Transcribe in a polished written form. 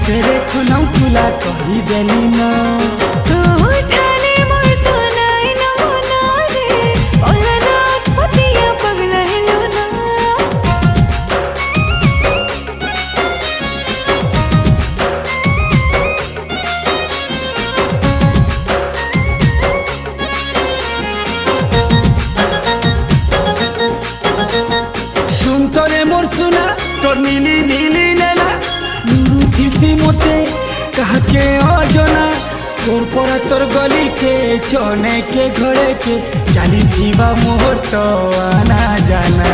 तेरे खुलम खुला कही देली ना तोर नीली नीली नैना नुरुथिसी मोते कहा के अजना तोर पर तोर गली के चने के घड़े के चाली थीबा मोहर तो आना जाना।